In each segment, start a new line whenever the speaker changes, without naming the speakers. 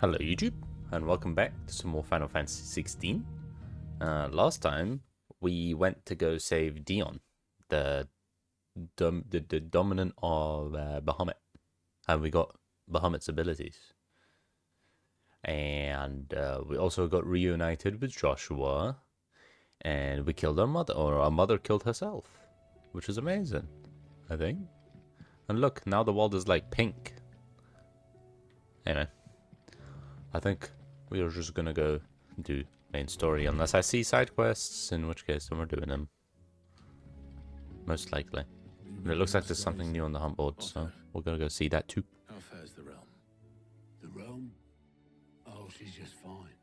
Hello YouTube, and welcome back to some more Final Fantasy 16. Last time, we went to go save Dion, the dominant of Bahamut, and we got Bahamut's abilities. And we also got reunited with Joshua, and we killed our mother, or our mother killed herself, which is amazing, I think. And look, now the world is like pink. Anyway. I think we are just gonna go do main story, unless I see side quests, in which case then we're doing them. Most likely. But it looks like there's something new on the hunt board, so we're gonna go see that too.
How fares the realm? The realm? Oh, she's just fine.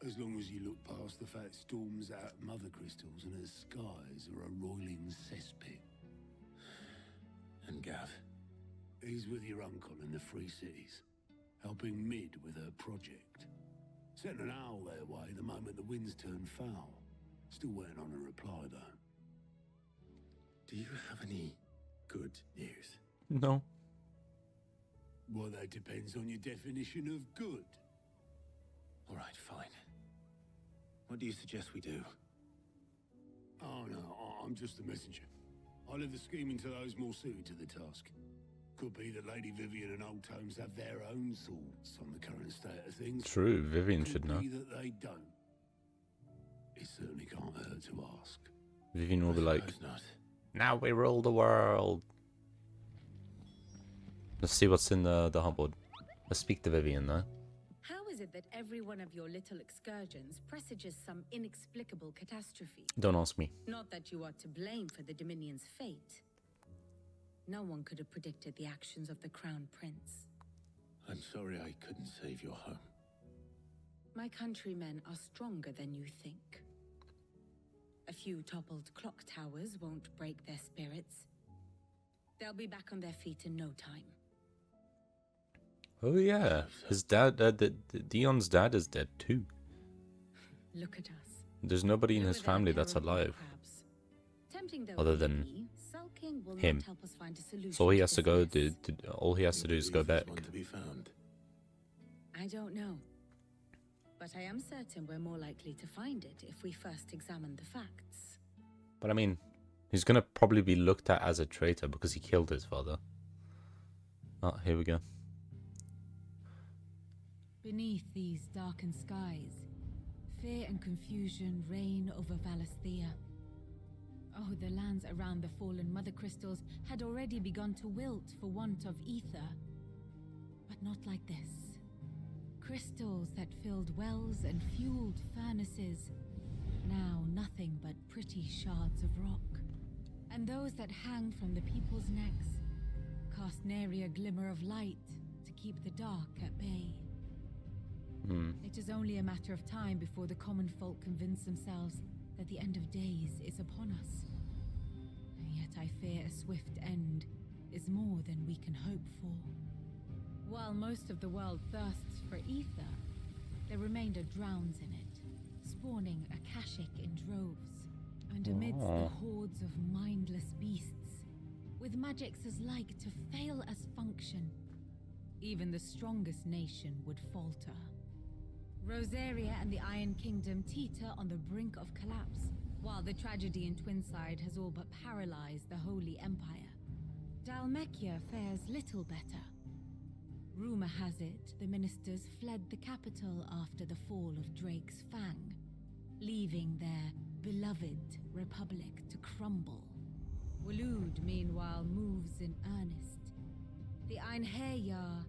As long as you look past the fact storms out mother crystals and her skies are a roiling cesspit. And Gav? He's with your uncle in the Free Cities, helping Mid with her project. Sent an owl their way the moment the winds turned foul. Still waiting on a reply, though. Do you have any good news?
No.
Well, that depends on your definition of good.
All right, fine. What do you suggest we do?
Oh, no, I'm just a messenger. I'll leave the scheming to those more suited to the task. Could be that Lady Vivian and Old Tomes have their own thoughts on the current state of things.
True, Vivian should know.
Could be that they don't. It certainly can't hurt to ask.
Vivian will be like,
Not.
now we rule the world. Let's see what's in the hunt board. Let's speak to Vivian though.
How is it that every one of your little excursions presages some inexplicable catastrophe?
Don't ask me.
Not that you are to blame for the Dominion's fate. No one could have predicted the actions of the Crown Prince.
I'm sorry I couldn't save your home.
My countrymen are stronger than you think. A few toppled clock towers won't break their spirits. They'll be back on their feet in no time.
Oh yeah, his dad, Dion's dad is dead too.
Look at us.
There's nobody in
Who
his
are their
family that's
terrible
alive.
crabs. Tempting though
Other
it may
than
be, sulking will
him.
not help us find a solution
So all he has to
this
go
mess.
all he has to do is go back.
There's one to be found.
I don't know. But I am certain we're more likely to find it if we first examine the facts.
But I mean, he's gonna probably be looked at as a traitor because he killed his father. Oh, here we go.
Beneath these darkened skies, fear and confusion reign over Valisthea. Oh, the lands around the fallen mother crystals had already begun to wilt for want of ether. But not like this. Crystals that filled wells and fueled furnaces, now nothing but pretty shards of rock. And those that hang from the people's necks cast nary a glimmer of light to keep the dark at bay. It is only a matter of time before the common folk convince themselves that the end of days is upon us. And yet I fear a swift end is more than we can hope for. While most of the world thirsts for ether, the remainder drowns in it, spawning Akashic in droves. And amidst the hordes of mindless beasts, with magics as like to fail as function, even the strongest nation would falter. Rosaria and the Iron Kingdom teeter on the brink of collapse, while the tragedy in Twinside has all but paralyzed the Holy Empire. Dhalmekia fares little better. Rumor has it the ministers fled the capital after the fall of Drake's Fang, leaving their beloved republic to crumble. Waloed, meanwhile, moves in earnest. The Einherjar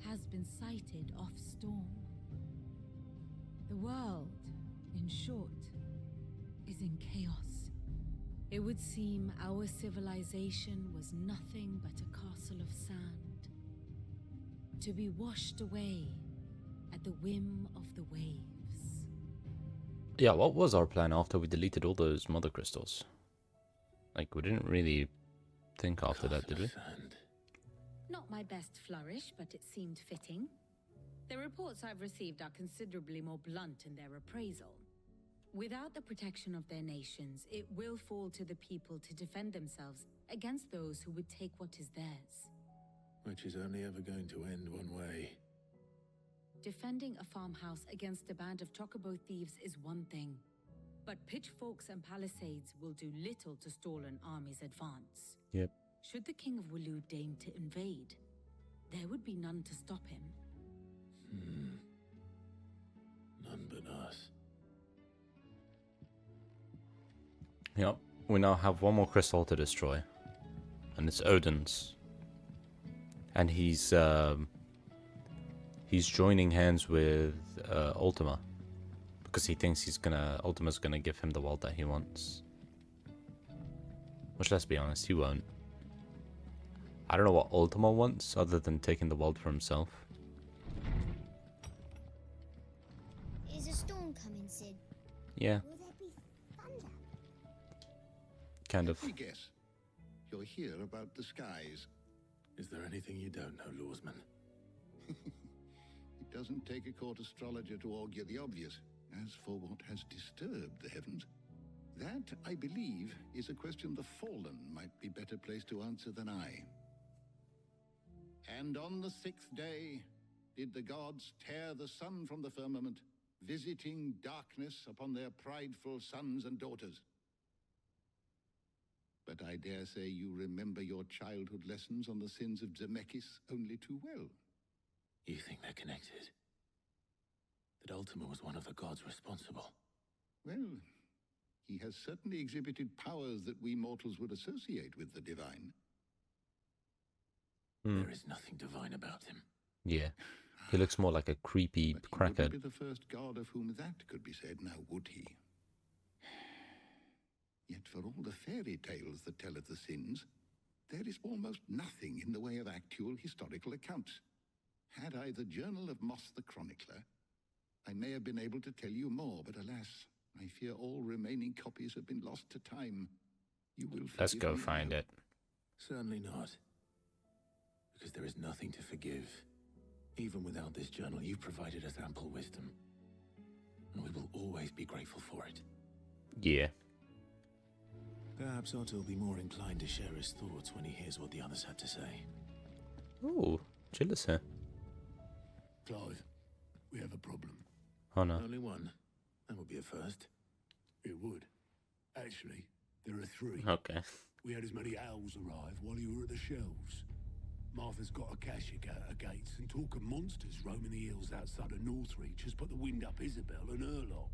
has been sighted off-storm. The world, in short, is in chaos. It would seem our civilization was nothing but a castle of sand, to be washed away at the whim of the waves.
Yeah, what was our plan after we deleted all those mother crystals? Like, we didn't really think after that, did we?
Sand.
Not my best flourish, but it seemed fitting. The reports I've received are considerably more blunt in their appraisal. Without the protection of their nations, it will fall to the people to defend themselves against those who would take what is theirs.
Which is only ever going to end one way.
Defending a farmhouse against a band of chocobo thieves is one thing, but pitchforks and palisades will do little to stall an army's advance.
Yep.
Should the King of Wulu deign to invade, there would be none to stop him.
None but us.
Yep. We now have one more crystal to destroy, and it's Odin's. And he's joining hands with Ultima because he thinks Ultima's gonna give him the world that he wants. Which, let's be honest, he won't. I don't know what Ultima wants other than taking the world for himself.
Is a storm coming, Sid?
Yeah,
Will there be thunder?
kind of.
Let me guess. You're here about the skies.
Is there anything you don't know, Lawsman?
It doesn't take a court astrologer to augur the obvious. As for what has disturbed the heavens, that, I believe, is a question the Fallen might be better placed to answer than I. And on the 6th day did the gods tear the sun from the firmament, visiting darkness upon their prideful sons and daughters. But I dare say you remember your childhood lessons on the sins of Zemeckis only too well.
You think they're connected? That Ultima was one of the gods responsible?
Well, he has certainly exhibited powers that we mortals would associate with the divine.
There is nothing divine about him.
Yeah. He looks more like a creepy
But he
crackhead.
wouldn't be the first god of whom that could be said, now would he? Yet for all the fairy tales that tell of the sins, there is almost nothing in the way of actual historical accounts. Had I the Journal of Moss the Chronicler, I may have been able to tell you more, but alas, I fear all remaining copies have been lost to time. You will
Let's
forgive
go
me
find
now.
it.
Certainly not. Because there is nothing to forgive. Even without this journal, you provided us ample wisdom. And we will always be grateful for it.
Yeah.
Perhaps Otto will be more inclined to share his thoughts when he hears what the others had to say.
Ooh, Jill is here.
Clive, we have a problem.
Oh no.
Only one. That would be a first.
It would. Actually, there are three.
Okay.
We had as many owls arrive while you were at the shelves. Martha's got a Akashic out her gates, and talk of monsters roaming the hills outside of Northreach has put the wind up Isabel and her lot.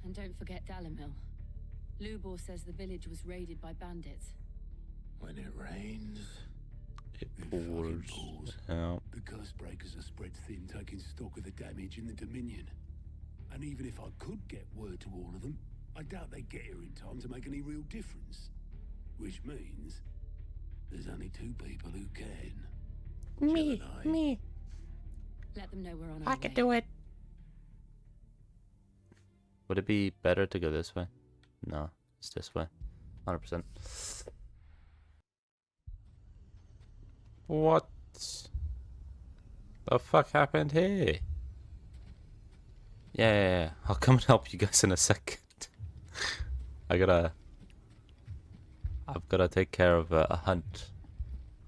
And don't forget Dalimil. Lubor says the village was raided by bandits.
When it rains...
It
fucking
pours
pours.
out.
The curse breakers are spread thin, taking stock of the damage in the Dominion. And even if I could get word to all of them, I doubt they'd get here in time to make any real difference. Which means there's only two people who can.
Me,
Jill and I.
me.
Let them know we're on our
I
way.
can do it. Would it be better to go this way? No, it's this way. 100%. What the fuck happened here? Yeah. I'll come and help you guys in a second. I've got to take care of a hunt.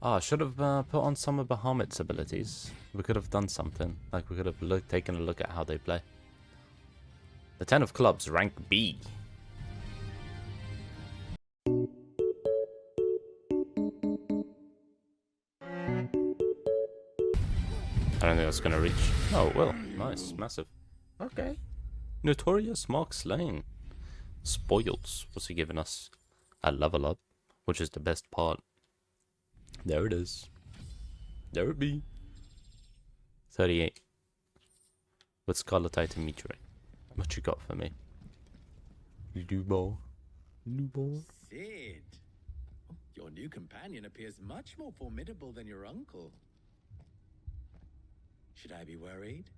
Oh, I should have put on some of Bahamut's abilities. We could have done something. Like, we could have taken a look at how they play. The 10 of clubs, rank B. I don't think that's gonna reach. Oh, well, nice, massive. Okay. Notorious Mark Slain. Spoils. What's he giving us? A level up, which is the best part. There it is. There it be. 38. With Scarletite and Meteorite. What you got for me? Lubor.
Sid, your new companion appears much more formidable than your uncle. Should I be worried?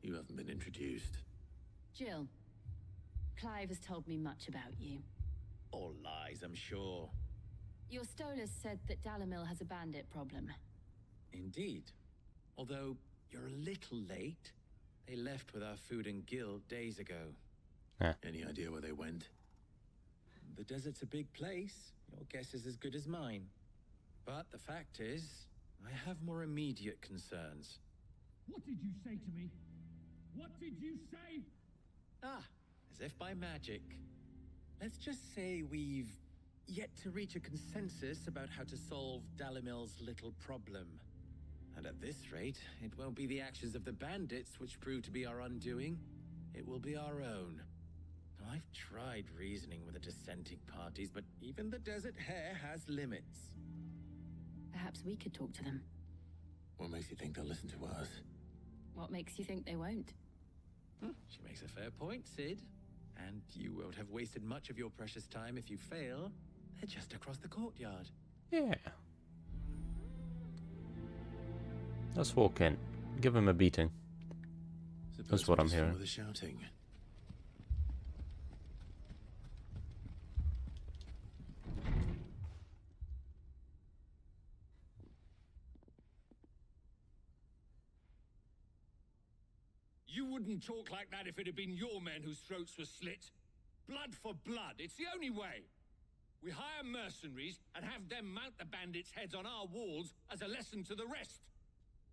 You haven't been introduced.
Jill, Clive has told me much about you.
All lies, I'm sure.
Your Stolas said that Dalimil has a bandit problem.
Indeed. Although you're a little late. They left with our food and guild days ago.
Any idea where they went?
The desert's a big place. Your guess is as good as mine. But the fact is, I have more immediate concerns.
What did you say to me? What did you say?
Ah, as if by magic. Let's just say we've yet to reach a consensus about how to solve Dalimil's little problem. And at this rate, it won't be the actions of the bandits which prove to be our undoing. It will be our own. Now, I've tried reasoning with the dissenting parties, but even the Desert Hare has limits.
Perhaps we could talk to them.
What makes you think they'll listen to us?
What makes you think they won't?
She makes a fair point, Cid. And you won't have wasted much of your precious time if you fail. They're just across the courtyard.
Yeah. Let's walk in. Give him a beating. That's what I'm hearing.
The shouting.
You wouldn't talk like that if it had been your men whose throats were slit. Blood for blood, it's the only way. We hire mercenaries and have them mount the bandits' heads on our walls as a lesson to the rest.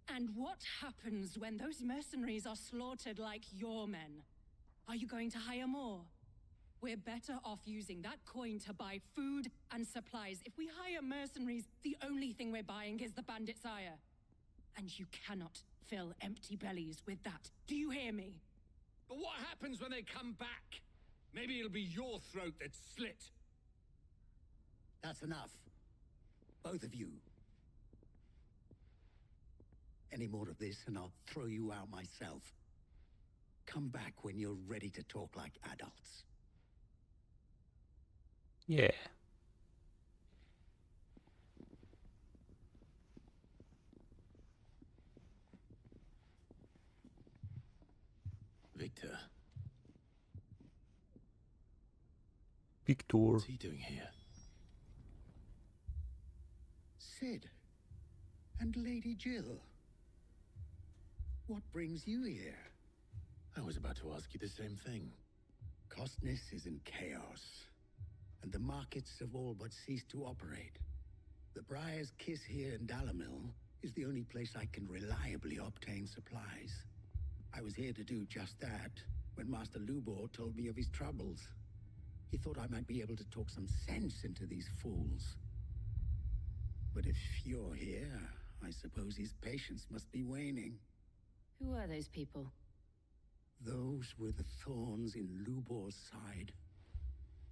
And what happens when those mercenaries are slaughtered like your men? Are you going to hire more? We're better off using that coin to buy food and supplies. If we hire mercenaries, the only thing we're buying is the bandit's ire. And you cannot fill empty bellies with that. Do you hear me?
But what happens when they come back? Maybe it'll be your throat that's slit.
That's enough. Both of you. Any more of this and I'll throw you out myself. Come back when you're ready to talk like adults.
Yeah.
Victor.
Victor.
What's he doing here?
Cid. And Lady Jill. What brings you here?
I was about to ask you the same thing.
Costness is in chaos, and the markets have all but ceased to operate. The Briar's Kiss here in Dalimil is the only place I can reliably obtain supplies. I was here to do just that when Master Lubor told me of his troubles. He thought I might be able to talk some sense into these fools. But if you're here, I suppose his patience must be waning.
Who are those people?
Those were the thorns in Lubor's side.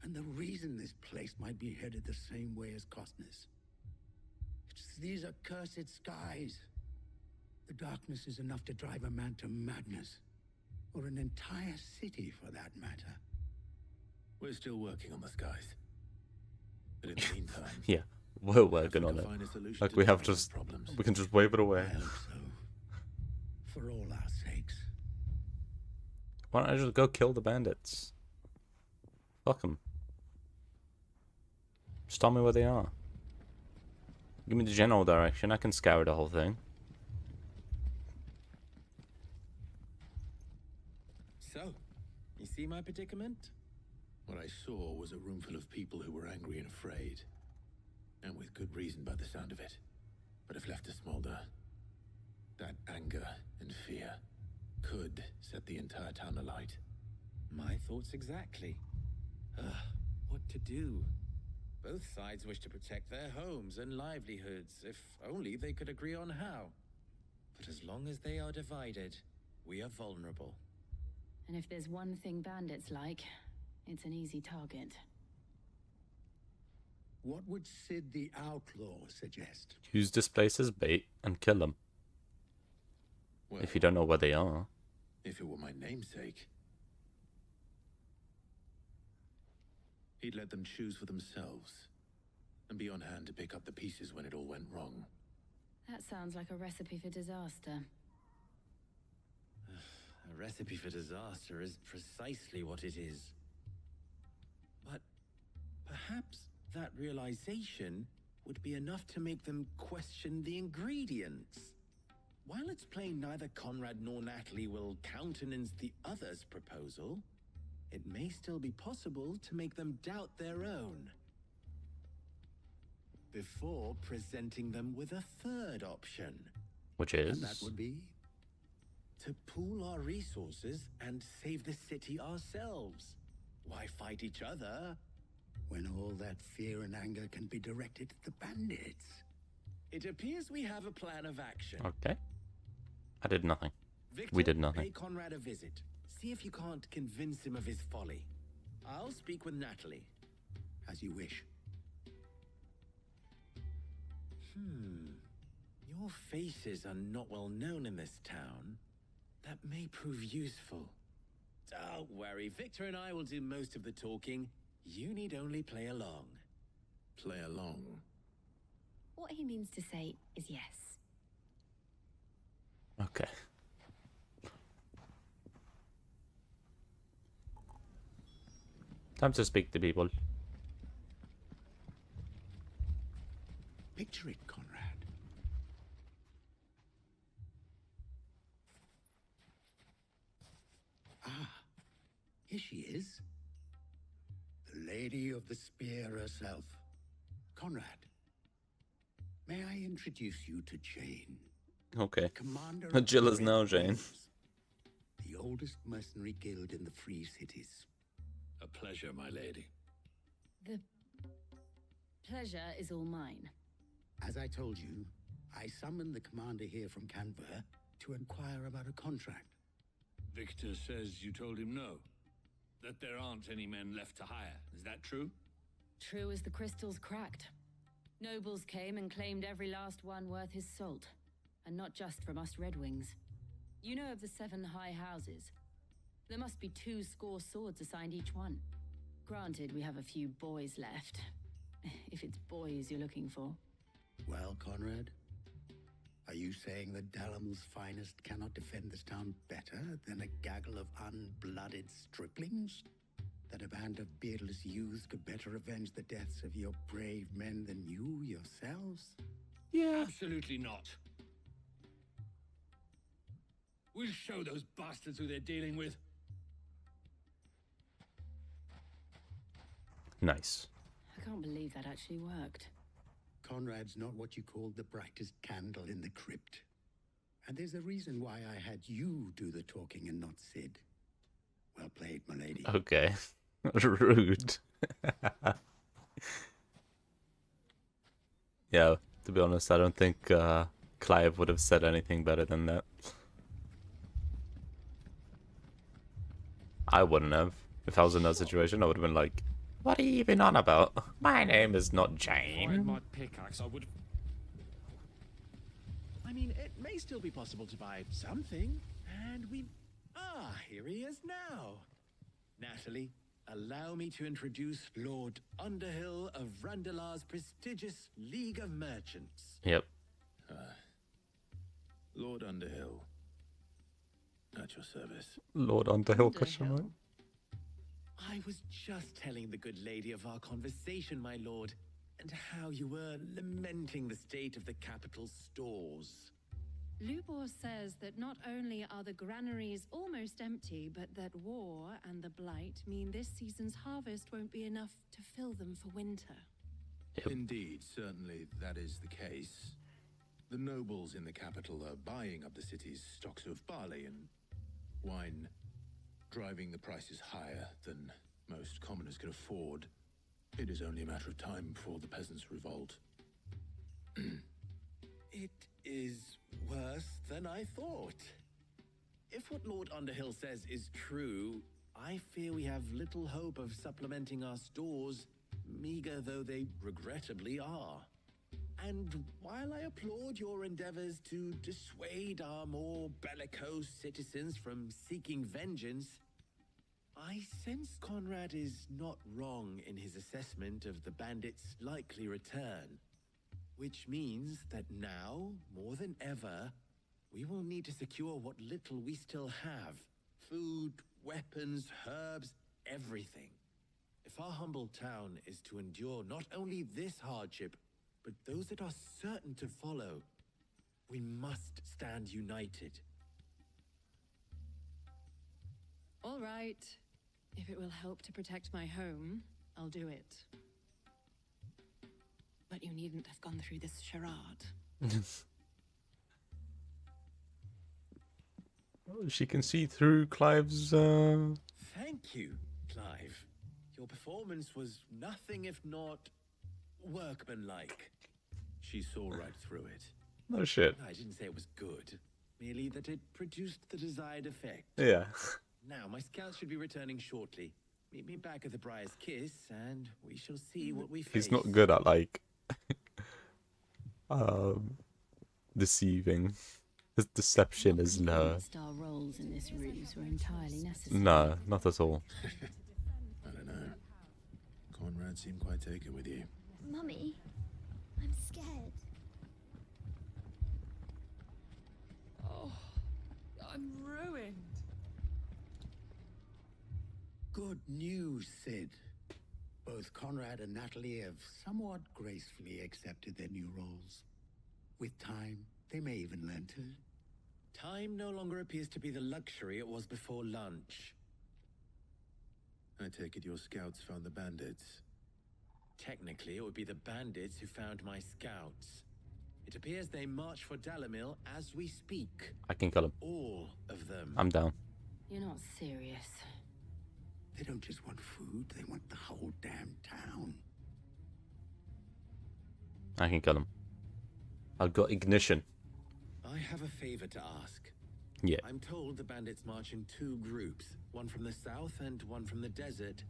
And the reason this place might be headed the same way as Costness. It's these accursed skies. The darkness is enough to drive a man to madness. Or an entire city, for that matter.
We're still working on the skies. But in the meantime...
Yeah, we're working on it. Like we have just... We can just wave it away.
I hope so. For all our sakes.
Why don't I just go kill the bandits? Fuck them. Just tell me where they are. Give me the general direction, I can scour the whole thing.
So, you see my predicament?
What I saw was a room full of people who were angry and afraid. And with good reason by the sound of it. But if left to smolder, that anger and fear could set the entire town alight.
My thoughts exactly. What to do? Both sides wish to protect their homes and livelihoods, if only they could agree on how. But as long as they are divided, we are vulnerable.
And if there's one thing bandits like, it's an easy target.
What would Cid the Outlaw suggest?
Use this place as bait and kill them.
Well,
if you don't know where they are.
If it were my namesake, he'd let them choose for themselves and be on hand to pick up the pieces when it all went wrong.
That sounds like a recipe for disaster.
A recipe for disaster is precisely what it is. But perhaps that realization would be enough to make them question the ingredients. While it's plain neither Conrad nor Natalie will countenance the other's proposal, it may still be possible to make them doubt their own.
before presenting them with a third option.
Which
And
is...
that would be to pool our resources and save the city ourselves. Why fight each other
When all that fear and anger can be directed at the bandits.
It appears we have a plan of action.
Okay. I did nothing.
Victor,
We did nothing.
pay Conrad a visit. See if you can't convince him of his folly. I'll speak with Natalie.
As you wish.
Your faces are not well known in this town. That may prove useful. Don't worry, Victor and I will do most of the talking. You need only play along.
Play along.
What he means to say is yes.
Okay. Time to speak to people.
Picture it, Conrad. Ah, here she is. The Lady of the Spear herself. Conrad, may I introduce you to Jane?
Okay.
Commander of
Jill
the
is
Red
now Jane.
Guilds, the oldest mercenary guild in the Free Cities.
A pleasure, my lady.
The pleasure is all mine.
As I told you, I summoned the commander here from Canberra to inquire about a contract.
Victor says you told him no. That there aren't any men left to hire. Is that true?
True as the crystals cracked. Nobles came and claimed every last one worth his salt. And not just from us Red Wings. You know of the 7 high houses. There must be 2 swords assigned each one. Granted, we have a few boys left. If it's boys you're looking for.
Well, Conrad, are you saying that Dalamil's finest cannot defend this town better than a gaggle of unblooded striplings? That a band of beardless youths could better avenge the deaths of your brave men than you yourselves?
Yeah.
Absolutely not. We'll show those bastards who they're dealing with.
Nice.
I can't believe that actually worked.
Conrad's not what you called the brightest candle in the crypt. And there's a reason why I had you do the talking and not Sid. Well played, my lady.
Okay. Rude. Yeah, to be honest, I don't think Clive would have said anything better than that. I wouldn't have. If I was in that situation, I would have been like, what are you even on about? My name is not Jane.
My pickaxe, I would.
I mean, it may still be possible to buy something, and we... Ah, here he is now. Natalie, allow me to introduce Lord Underhill of Randalar's prestigious League of Merchants.
Yep.
Lord Underhill, at your service.
Lord Underhill, question mark.
I was just telling the good lady of our conversation, my lord, and how you were lamenting the state of the capital's stores.
Lubor says that not only are the granaries almost empty, but that war and the Blight mean this season's harvest won't be enough to fill them for winter.
Yep.
Indeed, certainly that is the case. The nobles in the capital are buying up the city's stocks of barley and wine, driving the prices higher than most commoners can afford. It is only a matter of time before the peasants revolt.
It is worse than I thought. If what Lord Underhill says is true, I fear we have little hope of supplementing our stores, meager though they regrettably are. And while I applaud your endeavors to dissuade our more bellicose citizens from seeking vengeance, I sense Conrad is not wrong in his assessment of the bandits' likely return. Which means that now, more than ever, we will need to secure what little we still have. Food, weapons, herbs, everything. If our humble town is to endure not only this hardship, but those that are certain to follow, we must stand united.
All right. If it will help to protect my home, I'll do it. But you needn't have gone through this charade.
Oh, she can see through Clive's.
Thank you, Clive. Your performance was nothing if not workmanlike. She saw right through it.
No shit.
I didn't say it was good, merely that it produced the desired effect.
Yeah.
Now, my scouts should be returning shortly. Meet me back at the Briar's Kiss, and we shall see what we face.
He's not good at like deceiving. His deception is no.
Star roles in this ruse were entirely necessary.
No, not at all.
I don't know. Conrad seemed quite taken with you.
Mummy, I'm scared.
Oh, I'm ruined.
Good news, Sid. Both Conrad and Natalie have somewhat gracefully accepted their new roles. With time, they may even learn to.
Time no longer appears to be the luxury it was before lunch.
I take it your scouts found the bandits.
Technically, it would be the bandits who found my scouts. It appears they march for Dalimil as we speak.
I can kill him.
All of them.
I'm down.
You're not serious.
They don't just want food, they want the whole damn town.
I can kill him. I've got ignition.
I have a favor to ask.
Yeah.
I'm told the bandits march in two groups, one from the south and one from the desert,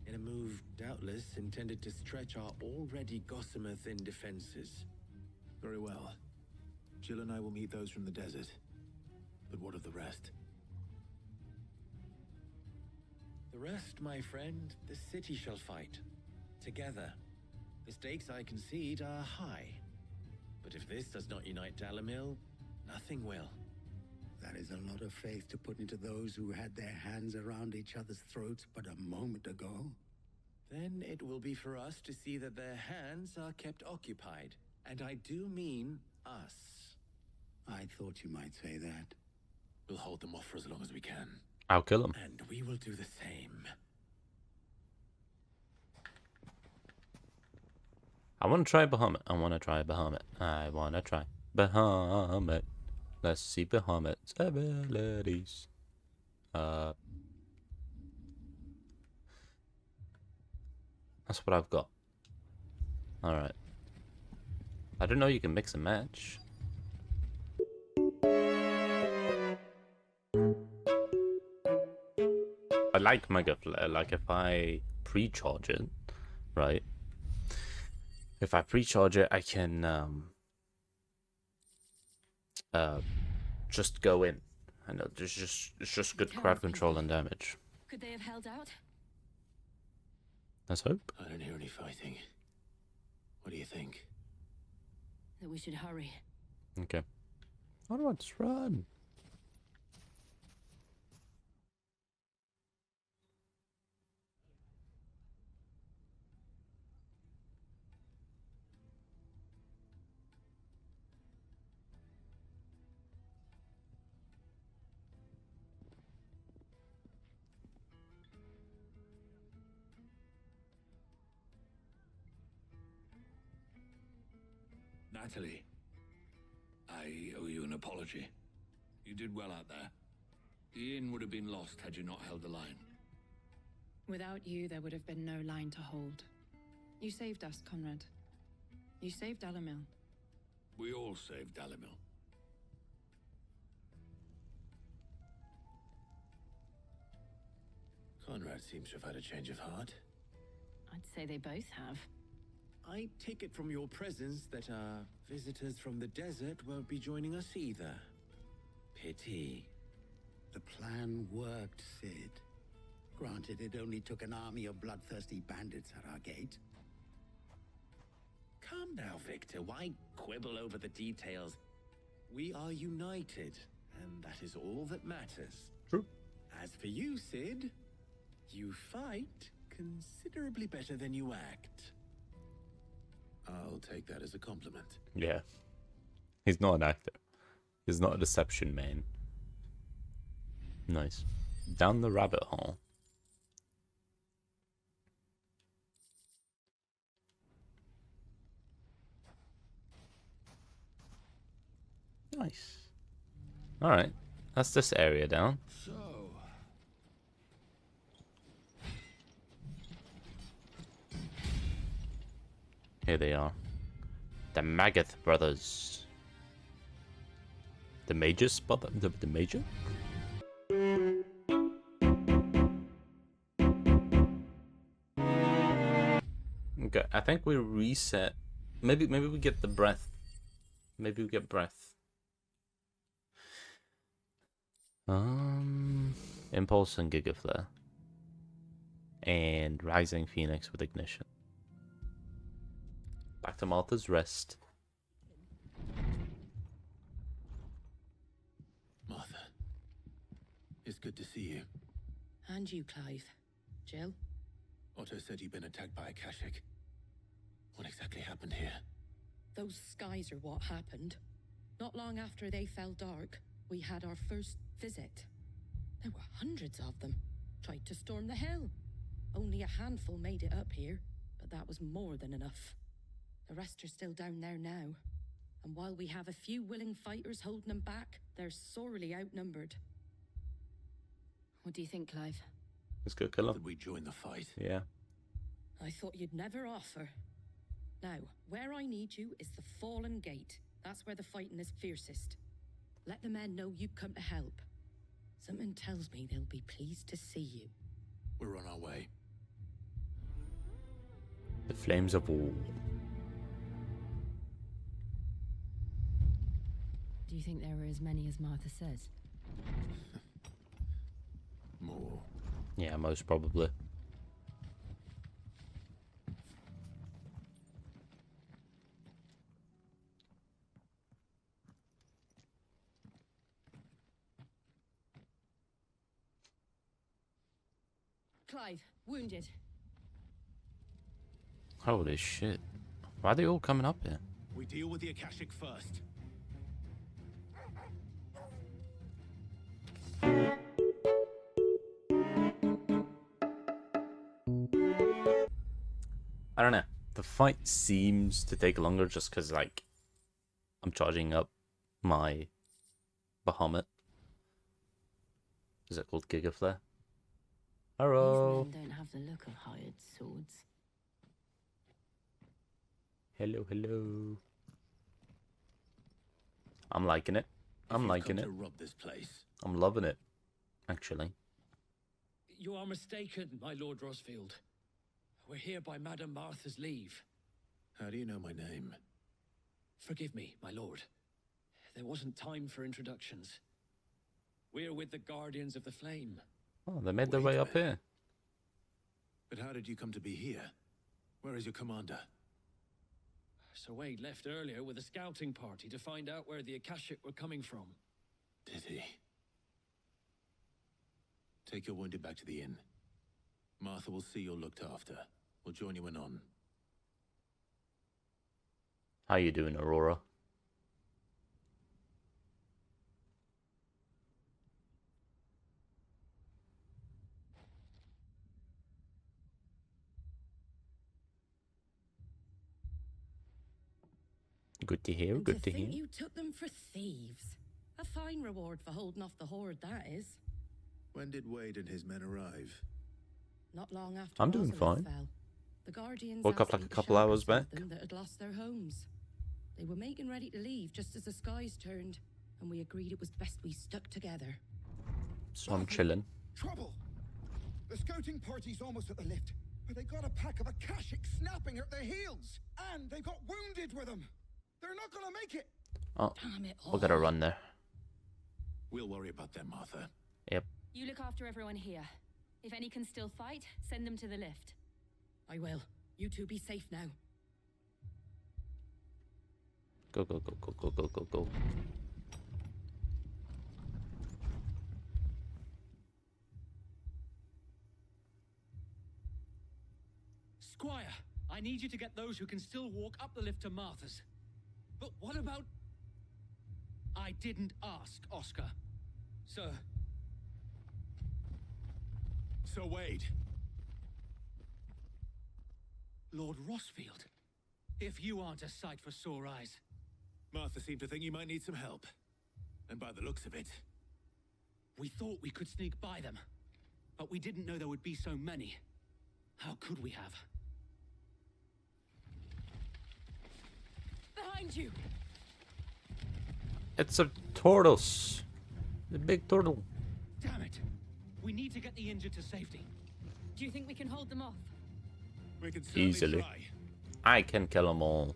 in a move doubtless intended to stretch our already gossamer thin defenses.
Very well. Jill and I will meet those from the desert. But what of the rest?
The rest, my friend, the city shall fight. Together. The stakes I concede are high. But if this does not unite Dalimil, nothing will.
That is a lot of faith to put into those who had their hands around each other's throats but a moment ago.
Then it will be for us to see that their hands are kept occupied. And I do mean us.
I thought you might say that.
We'll hold them off for as long as we can.
I'll kill him.
And we will do the same.
I want to try Bahamut. I want to try Bahamut. I want to try Bahamut. Let's see Bahamut's abilities. That's what I've got. Alright. I don't know you can mix and match. I like Mega Flare. Like if I pre-charge it, right? If I pre-charge it, I can just go in. I know it's just good crowd control and damage.
Could they have held out?
Let's hope.
I don't hear any fighting. What do you think?
That we should hurry.
Okay. How do I just run?
Natalie, I owe you an apology.
You did well out there. The inn would have been lost had you not held the line.
Without you, there would have been no line to hold. You saved us, Conrad. You saved Dalimil.
We all saved Dalimil.
Conrad seems to have had a change of heart.
I'd say they both have.
I take it from your presence that our visitors from the desert won't be joining us either. Pity.
The plan worked, Sid. Granted, it only took an army of bloodthirsty bandits at our gate.
Come now, Victor. Why quibble over the details? We are united, and that is all that matters.
True.
As for you, Sid, you fight considerably better than you act.
I'll take that as a compliment.
Yeah. He's not an actor. He's not a deception man. Nice. Down the rabbit hole. Nice. Alright. That's this area down.
So,
Here they are. The Magath brothers. The Magus brother? The Major? Okay, I think we reset. Maybe we get the breath. Maybe we get breath. Impulse and Gigaflare. And Rising Phoenix with Ignition. Back to Martha's Rest.
Martha, it's good to see you.
And you, Clive. Jill?
Otto said you'd been attacked by Akashic. What exactly happened here?
Those skies are what happened. Not long after they fell dark, we had our first visit. There were hundreds of them. Tried to storm the hill. Only a handful made it up here, but that was more than enough. The rest are still down there now. And while we have a few willing fighters holding them back, they're sorely outnumbered. What do you think, Clive?
Let's go kill him.
Did we join the fight?
Yeah.
I thought you'd never offer. Now, where I need you is the Fallen Gate. That's where the fighting is fiercest. Let the men know you come to help. Something tells me they'll be pleased to see you.
We're on our way.
The Flames of War.
Do you think there were as many as Martha says?
More.
Yeah, most probably.
Clive, wounded.
Holy shit. Why are they all coming up here?
We deal with the Akashic first.
I don't know. The fight seems to take longer just because, like, I'm charging up my Bahamut. Is it called Gigaflare? Hello.
These men don't have the look of hired swords.
Hello, hello. I'm liking it. I'm liking it.
To rob this place.
I'm loving it, actually.
You are mistaken, my Lord Rosfield. We're here by Madame Martha's leave.
How do you know my name?
Forgive me, my lord. There wasn't time for introductions. We're with the Guardians of the Flame.
Oh, they made their way up here.
But how did you come to be here? Where is your commander?
Sir Wade left earlier with a scouting party to find out where the Akashic were coming from.
Did he? Take your wounded back to the inn. Martha will see you're looked after. We'll join you anon.
How you doing, Aurora? Good to hear,
And
good to
to think
hear.
you took them for thieves. A fine reward for holding off the horde, that is.
When did Wade and his men arrive?
Not long after
I'm doing
Ozareth
fine.
fell. The Guardians
Woke up
asked
like
me
a
to
couple
shelter
hours
some of
back.
them that had lost their homes. They were making ready to leave just as the skies turned, and we agreed it was best we stuck together.
So I'm chilling.
Trouble! The scouting party's almost at the lift, but they got a pack of Akashic snapping at their heels, and they got wounded with them. They're not gonna make it.
Oh,
Damn it
we gotta
all.
run there.
We'll worry about them, Martha.
Yep.
You look after everyone here. If any can still fight, send them to the lift.
I will. You two be safe now.
Go, go, go, go, go, go, go, go.
Squire, I need you to get those who can still walk up the lift to Martha's. But what about... I didn't ask, Oscar. Sir.
Sir Wade.
Lord Rosfield. If you aren't a sight for sore eyes.
Martha seemed to think you might need some help. And by the looks of it,
We thought we could sneak by them, but we didn't know there would be so many. How could we have?
Behind you!
It's a tortoise. The big turtle.
Damn it! We need to get the injured to safety.
Do you think we can hold them off?
we can certainly
Easily.
try.
I can kill them all.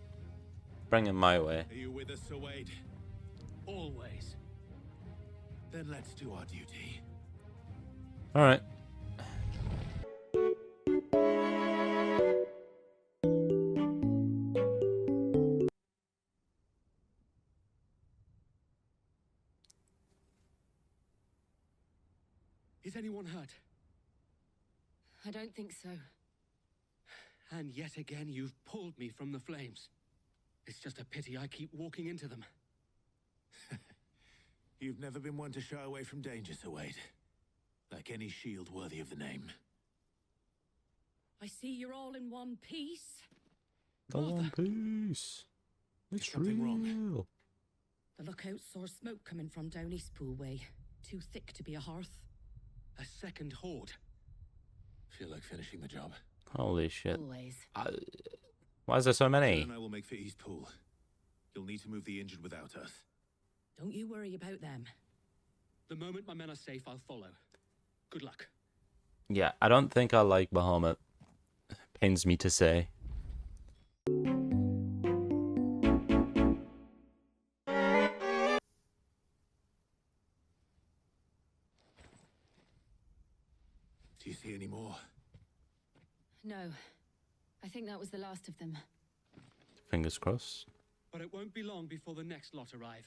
Bring them my way.
Are you with us, Sir Wade?
Always.
Then let's do our duty.
Alright.
Is anyone hurt?
I don't think so.
And yet again, you've pulled me from the flames. It's just a pity I keep walking into them.
You've never been one to shy away from danger, Sir Wade. Like any shield worthy of the name.
I see you're all in one piece.
The One Piece. It's
something wrong?
real.
The lookout saw smoke coming from down Eastpool way. Too thick to be a hearth.
A second horde.
Feel like finishing the job.
Holy shit.
Always.
Why is there so
Phil
many?
and I will make for Eastpool. You'll need to move the injured without us.
Don't you worry about them.
The moment my men are safe, I'll follow. Good luck.
Yeah, I don't think I like Bahamut. Pains me to say.
Do you see any more?
No. I think that was the last of them.
Fingers crossed.
But it won't be long before the next lot arrive.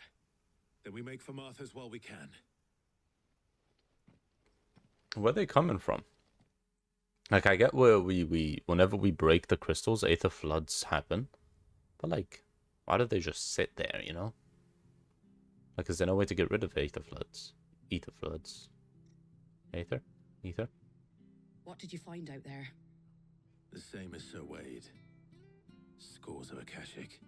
Then we make for Martha's while we can.
Where are they coming from? Like, I get where whenever we break the crystals, Aether Floods happen. But, like, why do they just sit there, you know? Like, is there no way to get rid of Aether Floods? Ether Floods. Aether? Ether?
What did you find out there?
The same as Sir Wade. Scores of Akashic.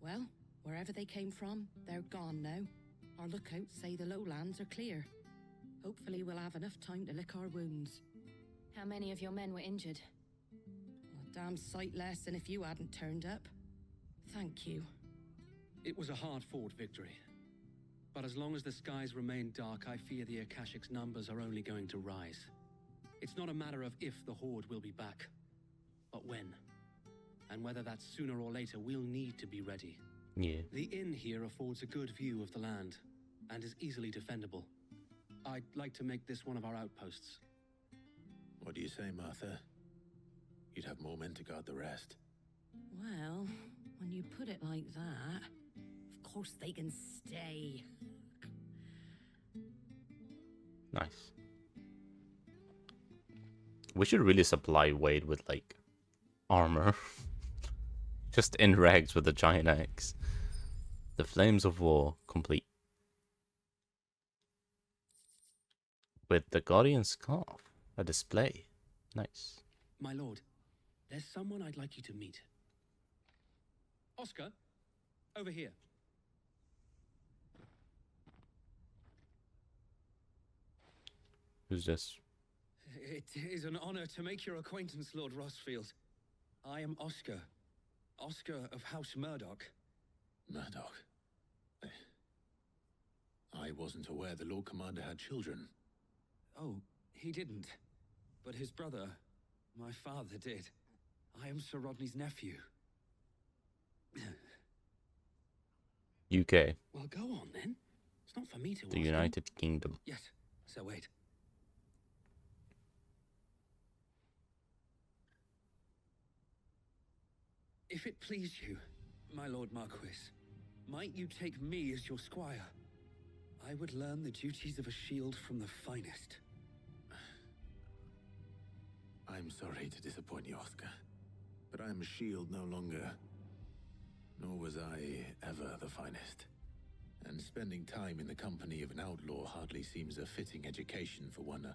Well, wherever they came from, they're gone now. Our lookouts say the lowlands are clear. Hopefully we'll have enough time to lick our wounds.
How many of your men were injured?
A damn sight less than if you hadn't turned up. Thank you.
It was a hard-fought victory. But as long as the skies remain dark, I fear the Akashic's numbers are only going to rise. It's not a matter of if the Horde will be back, but when. And whether that's sooner or later, we'll need to be ready.
Yeah.
The inn here affords a good view of the land, and is easily defendable. I'd like to make this one of our outposts.
What do you say, Martha? You'd have more men to guard the rest.
Well, when you put it like that, of course they can stay.
Nice. We should really supply Wade with, like, armor. Just in rags with a giant axe. The Flames of War complete. With the Guardian Scarf. A display. Nice.
My lord, there's someone I'd like you to meet. Oscar, over here.
Who's this?
It is an honor to make your acquaintance, Lord Rossfield. I am Oscar. Oscar of House Murdoch.
Murdoch. I wasn't aware the Lord Commander had children.
Oh, he didn't. But his brother, my father, did. I am Sir Rodney's nephew.
UK.
Well, go on then. It's not for me to ask
The
him.
United Kingdom.
Yes, so wait. If it please you, my Lord Marquis, might you take me as your squire? I would learn the duties of a shield from the finest.
I'm sorry to disappoint you, Oscar. But I'm a shield no longer. Nor was I ever the finest. And spending time in the company of an outlaw hardly seems a fitting education for one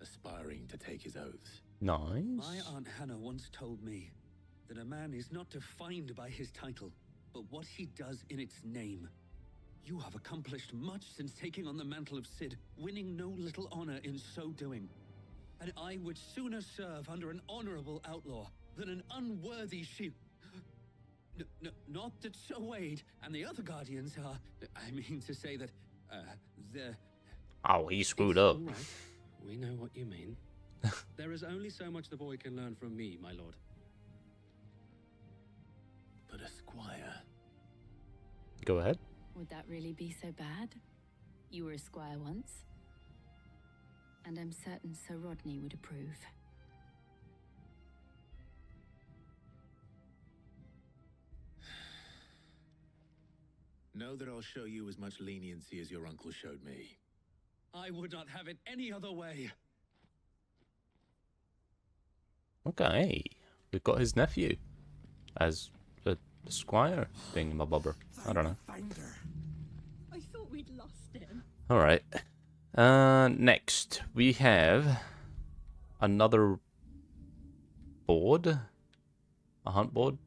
aspiring to take his oaths.
Nice.
My Aunt Hannah once told me that a man is not defined by his title, but what he does in its name.
You have accomplished much since taking on the mantle of Cid, winning no little honor in so doing. And I would sooner serve under an honorable outlaw than an unworthy sheep. Not that Sir Wade and the other Guardians are... I mean to say that, they're...
Oh, he screwed
It's
up.
all right. We know what you mean. There is only so much the boy can learn from me, my lord.
But a squire.
Go ahead.
Would that really be so bad? You were a squire once. And I'm certain Sir Rodney would approve.
Know that I'll show you as much leniency as your uncle showed me.
I would not have it any other way.
Okay. We've got his nephew as a squire thingamabobber. I don't know.
I thought we'd lost him.
Alright. Next, we have another board. A hunt board.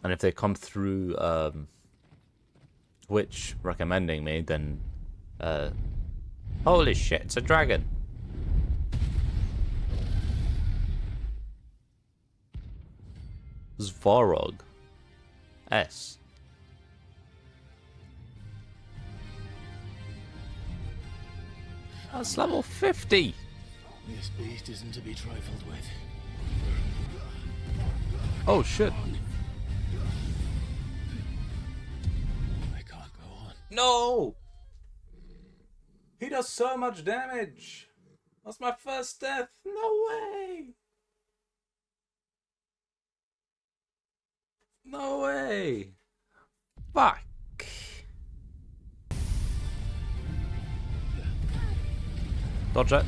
And if they come through Witch recommending me, then holy shit, it's a dragon. Svarog. S. That's level 50.
This beast isn't to be trifled with.
Oh shit.
I can't go on.
No! He does so much damage. That's my first death. No way. No way. Fuck. Dodge it.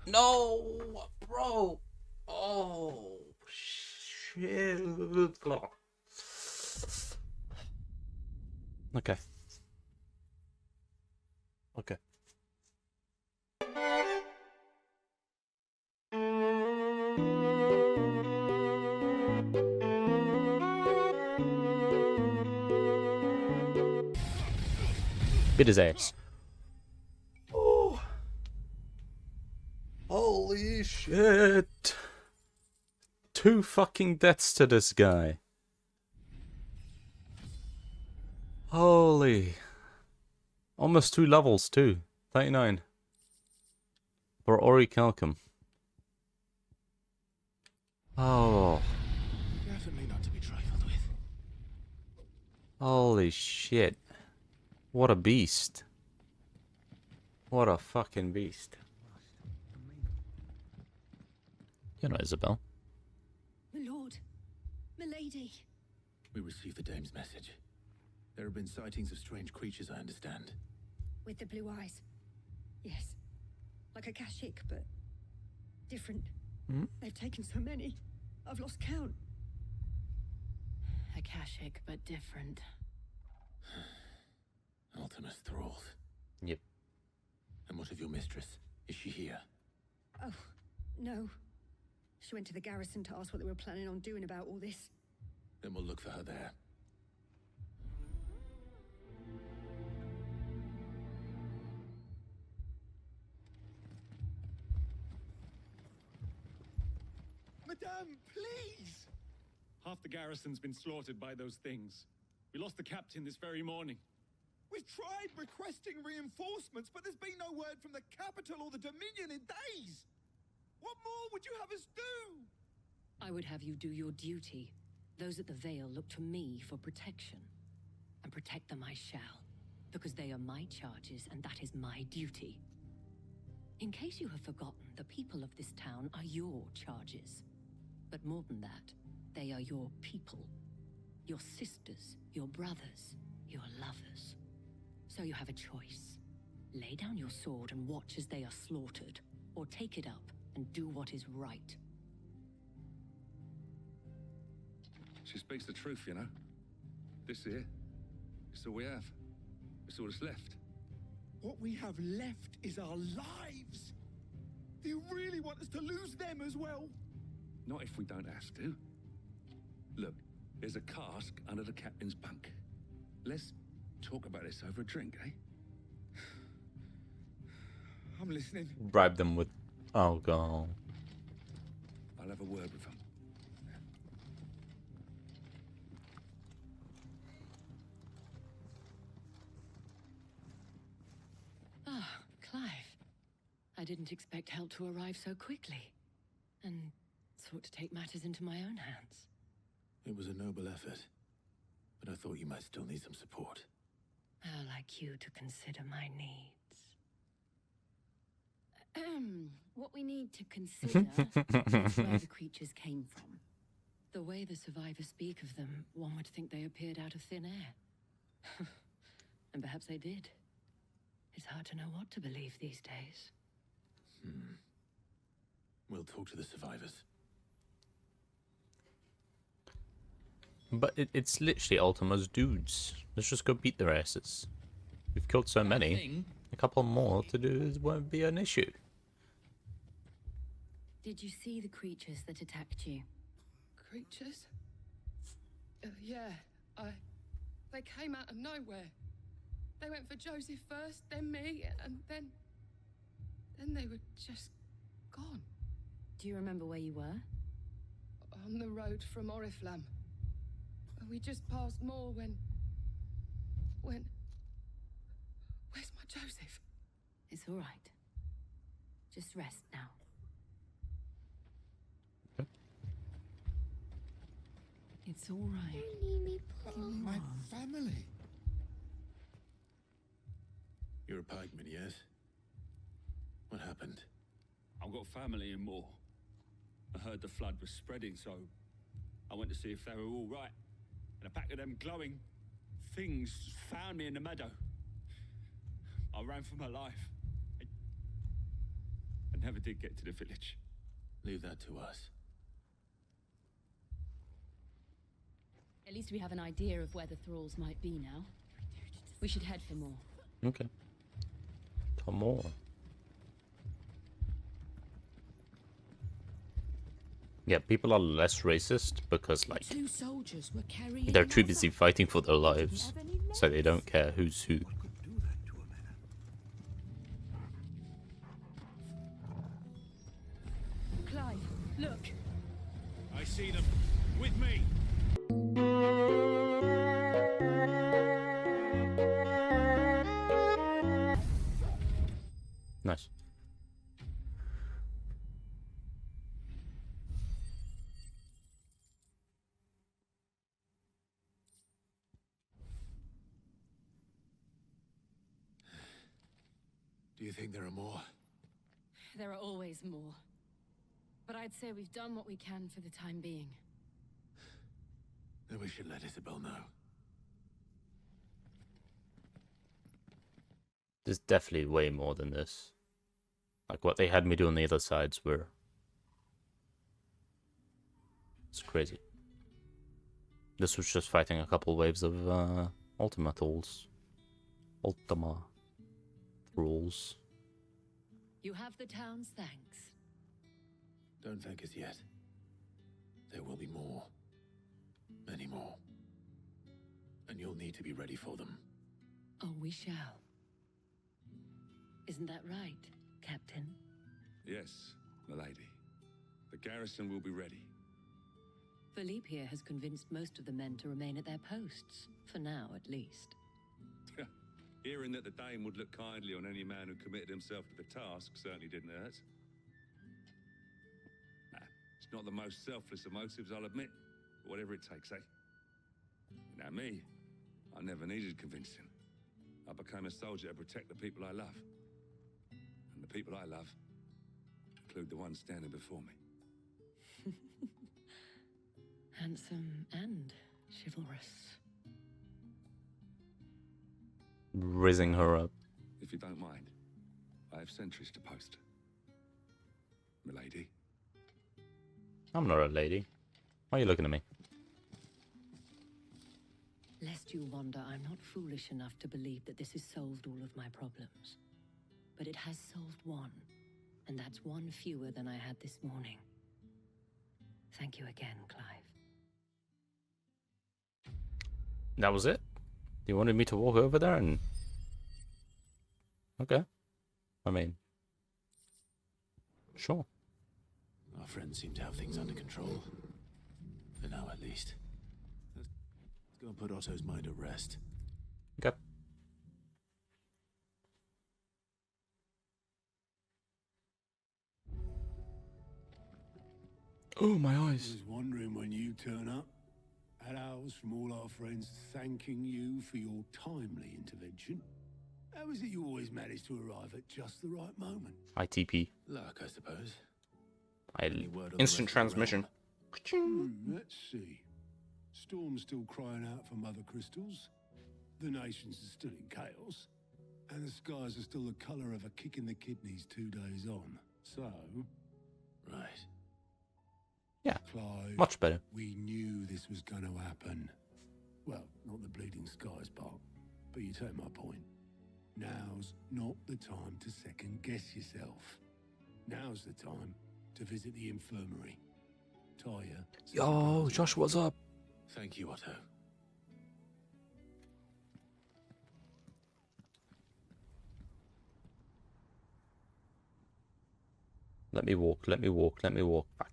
No, bro. Oh, shit. Okay. Okay. Bit his ass. Oh. Holy shit. 2 fucking deaths to this guy. Holy. Almost 2 levels too. 39. For Orichalcum. Oh.
Definitely not to be trifled with.
Holy shit. What a beast. What a fucking beast. You know, Isabel.
My lord. Milady.
We received the dame's message. There have been sightings of strange creatures, I understand.
With the blue eyes. Yes. Like a Kashik, but different. They've taken so many. I've lost count.
Akashic, but different.
Ultimus thralls.
Yep.
And what of your mistress? Is she here?
Oh, no. She went to the garrison to ask what they were planning on doing about all this.
Then we'll look for her there.
Madame, please!
Half the garrison's been slaughtered by those things. We lost the captain this very morning.
We've tried requesting reinforcements, but there's been no word from the capital or the Dominion in days! What more would you have us do?
I would have you do your duty. Those at the Vale look to me for protection. And protect them I shall, because they are my charges and that is my duty. In case you have forgotten, the people of this town are your charges. But more than that, they are your people. Your sisters, your brothers, your lovers. So you have a choice. Lay down your sword and watch as they are slaughtered, or take it up and do what is right.
She speaks the truth, you know. This here, it's all we have. It's all that's left.
What we have left is our lives! Do you really want us to lose them as well?
Not if we don't have to. Look, there's a cask under the captain's bunk. Let's talk about this over a drink, eh?
I'm listening.
Bribe them with alcohol.
I'll have a word with them.
Ah, Clive. I didn't expect help to arrive so quickly. And sought to take matters into my own hands.
It was a noble effort, but I thought you might still need some support.
How like you to consider my needs.
What we need to consider is where the creatures came from.
The way the survivors speak of them, one would think they appeared out of thin air. And perhaps they did. It's hard to know what to believe these days.
We'll talk to the survivors.
But it's literally Ultima's dudes. Let's just go beat their asses. We've killed so many. A couple more to do won't be an issue.
Did you see the creatures that attacked you?
Creatures? Yeah, they came out of nowhere. They went for Joseph first, then me, and then they were just gone.
Do you remember where you were?
On the road from Oriflamme. We just passed more when... Where's my Joseph?
It's all right. Just rest now.
It's all right.
My family.
You're a pikeman, yes? What happened?
I've got family in Moor. I heard the flood was spreading, so I went to see if they were all right. And a pack of them glowing things found me in the meadow. I ran for my life. I never did get to the village.
Leave that to us.
At least we have an idea of where the thralls might be now. We should head for more.
Okay. Come on. Yeah, people are less racist because, like,
Two soldiers were carrying
they're too busy fighting for their lives, so they don't care who's who.
Clive, look.
I see them. With me.
Nice.
Do you think there are more?
There are always more. But I'd say we've done what we can for the time being.
Then we should let Isabel know.
There's definitely way more than this. Like, what they had me do on the other sides were... It's crazy. This was just fighting a couple waves of Ultima tools. Ultima rules.
You have the town's thanks.
Don't thank us yet. There will be more. Many more. And you'll need to be ready for them.
Oh, we shall. Isn't that right, Captain?
Yes, milady. The garrison will be ready.
Philippe here has convinced most of the men to remain at their posts. For now, at least.
Hearing that the Dame would look kindly on any man who committed himself to the task certainly didn't hurt. Nah, it's not the most selfless of motives, I'll admit. But whatever it takes, eh? Now me, I never needed convincing. I became a soldier to protect the people I love. And the people I love include the ones standing before me.
Handsome and chivalrous.
Rizzing her up.
If you don't mind, I have sentries to post. Milady.
I'm not a lady. Why are you looking at me?
Lest you wonder, I'm not foolish enough to believe that this has solved all of my problems. But it has solved one, and that's one fewer than I had this morning. Thank you again, Clive.
That was it? You wanted me to walk over there and... Okay. I mean... Sure.
Our friends seem to have things under control. For now, at least. Let's go and put Otto's mind at rest.
Okay. Oh, my eyes.
I was wondering when you turn up. Had owls from all our friends thanking you for your timely intervention. How is it you always manage to arrive at just the right moment?
ITP.
Luck, I suppose.
Instant transmission.
Let's see. Storm's still crying out for mother crystals. The nations are still in chaos. And the skies are still the colour of a kick in the kidneys 2 days on. So...
Right.
Yeah,
Clive,
much better.
We knew this was going to happen. Well, not the bleeding skies part, but you take my point. Now's not the time to second guess yourself. Now's the time to visit the infirmary. Tyre.
Yo, Josh, what's up?
Thank you, Otto.
Let me walk, let me walk, let me walk back.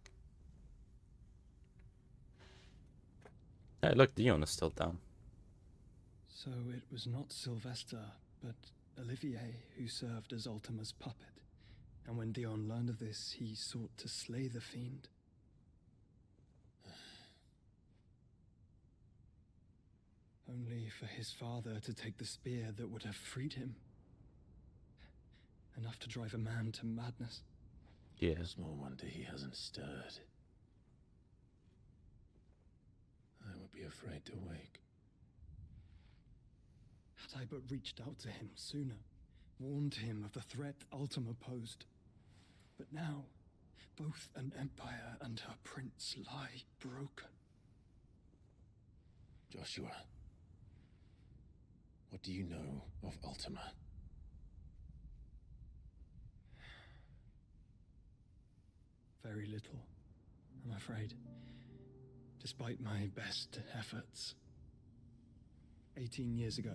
Hey, look, Dion is still down.
So it was not Sylvester, but Olivier who served as Ultima's puppet. And when Dion learned of this, he sought to slay the fiend. Only for his father to take the spear that would have freed him. Enough to drive a man to madness.
Yeah.
Small wonder he hasn't stirred. I would be afraid to wake.
Had I but reached out to him sooner, warned him of the threat Ultima posed. But now, both an empire and her prince lie broken.
Joshua, what do you know of Ultima?
Very little, I'm afraid. Despite my best efforts. 18 years ago,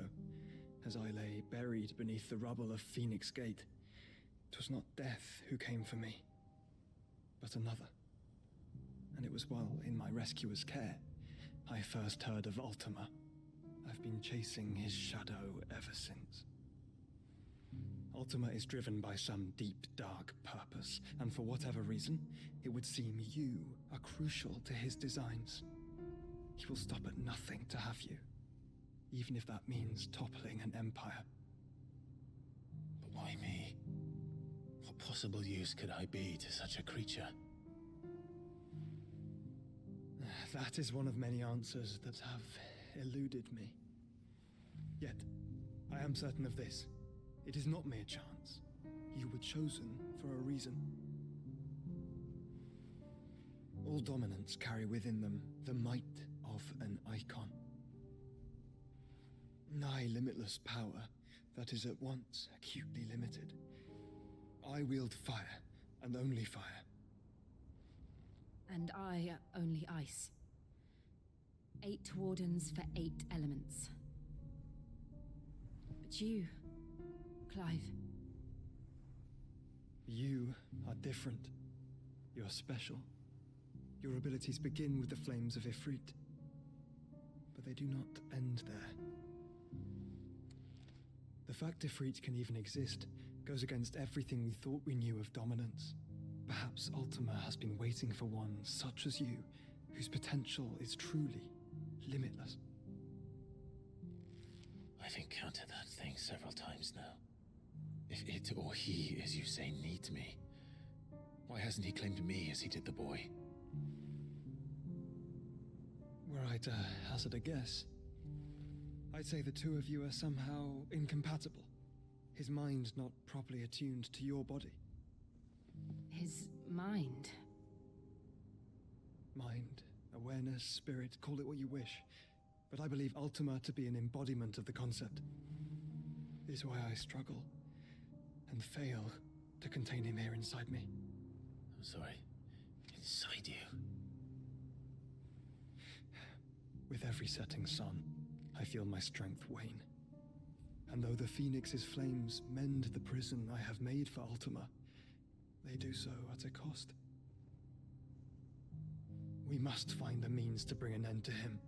as I lay buried beneath the rubble of Phoenix Gate, it was not death who came for me, but another. And it was while in my rescuer's care, I first heard of Ultima. I've been chasing his shadow ever since. Ultima is driven by some deep, dark purpose, and for whatever reason, it would seem you are crucial to his designs. He will stop at nothing to have you, even if that means toppling an empire.
But why me? What possible use could I be to such a creature?
That is one of many answers that have eluded me. Yet, I am certain of this. It is not mere chance. You were chosen for a reason. All dominants carry within them the might of an icon. Nigh limitless power that is at once acutely limited. I wield fire, and only fire.
And I only ice. 8 wardens for 8 elements. But you, Clive.
You are different. You're special. Your abilities begin with the flames of Ifrit. But they do not end there. The fact Ifrit can even exist goes against everything we thought we knew of dominance. Perhaps Ultima has been waiting for one such as you, whose potential is truly limitless.
I've encountered that thing several times now. If it or he, as you say, needs me, why hasn't he claimed me as he did the boy?
Were I to hazard a guess, I'd say the two of you are somehow incompatible. His mind not properly attuned to your body.
His mind?
Mind, awareness, spirit, call it what you wish. But I believe Ultima to be an embodiment of the concept. This is why I struggle and fail to contain him here inside me.
I'm sorry. Inside you?
With every setting sun, I feel my strength wane. And though the Phoenix's flames mend the prison I have made for Ultima, they do so at a cost. We must find a means to bring an end to him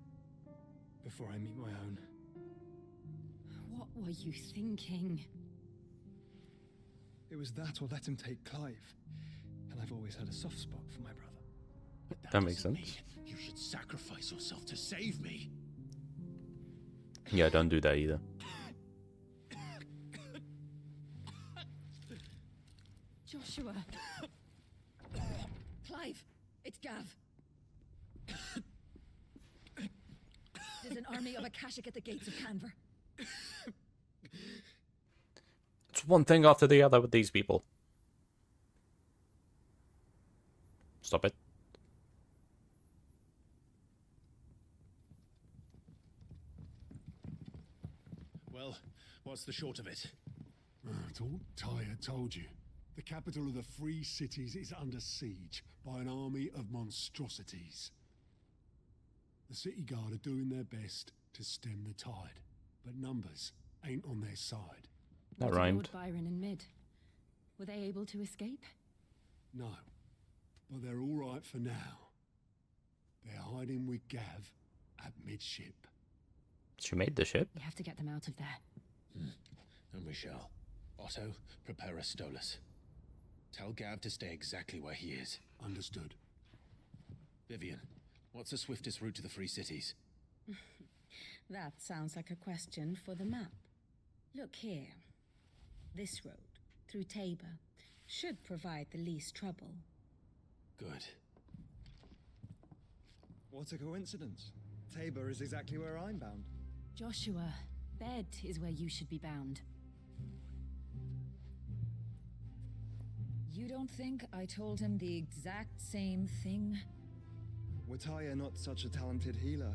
before I meet my own.
What were you thinking?
It was that or let him take Clive. And I've always had a soft spot for my brother.
That makes sense.
You should sacrifice yourself to save me.
Yeah, don't do that either.
Joshua. Clive, it's Gav. There's an army of Akashic at the gates of Canver.
It's one thing after the other with these people. Stop it.
Well, what's the short of it?
It's all Tyre told you. The capital of the Free Cities is under siege by an army of monstrosities. The city guard are doing their best to stem the tide, but numbers ain't on their side.
That rhymed.
Lord Byron and Mid. Were they able to escape?
No, but they're all right for now. They're hiding with Gav at midship.
She made the ship?
We have to get them out of there.
And we shall. Otto, prepare a Stolas. Tell Gav to stay exactly where he is.
Understood.
Vivian, what's the swiftest route to the Free Cities?
That sounds like a question for the map. Look here. This road, through Tabor, should provide the least trouble.
Good.
What a coincidence. Tabor is exactly where I'm bound.
Joshua, Bed is where you should be bound.
You don't think I told him the exact same thing?
Were Tyre not such a talented healer,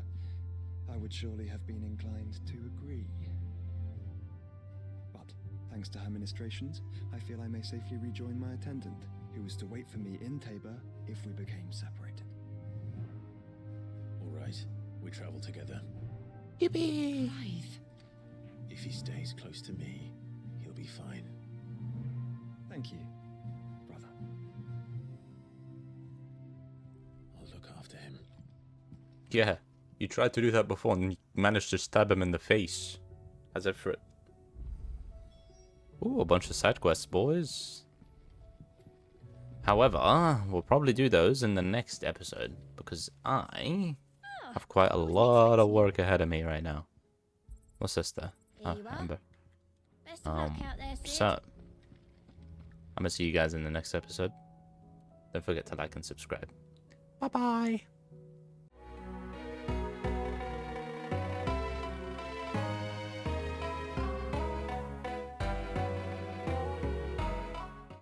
I would surely have been inclined to agree. But, thanks to her ministrations, I feel I may safely rejoin my attendant, who was to wait for me in Tabor if we became separated.
All right, we travel together.
Yippee!
Clive!
If he stays close to me, he'll be fine.
Thank you, brother.
I'll look after him.
Yeah, you tried to do that before and you managed to stab him in the face. As if for it. Ooh, a bunch of side quests, boys. However, we'll probably do those in the next episode because I have quite a lot of work ahead of me right now. What's this there? Oh, Amber. So, I'm gonna see you guys in the next episode. Don't forget to like and subscribe. Bye bye.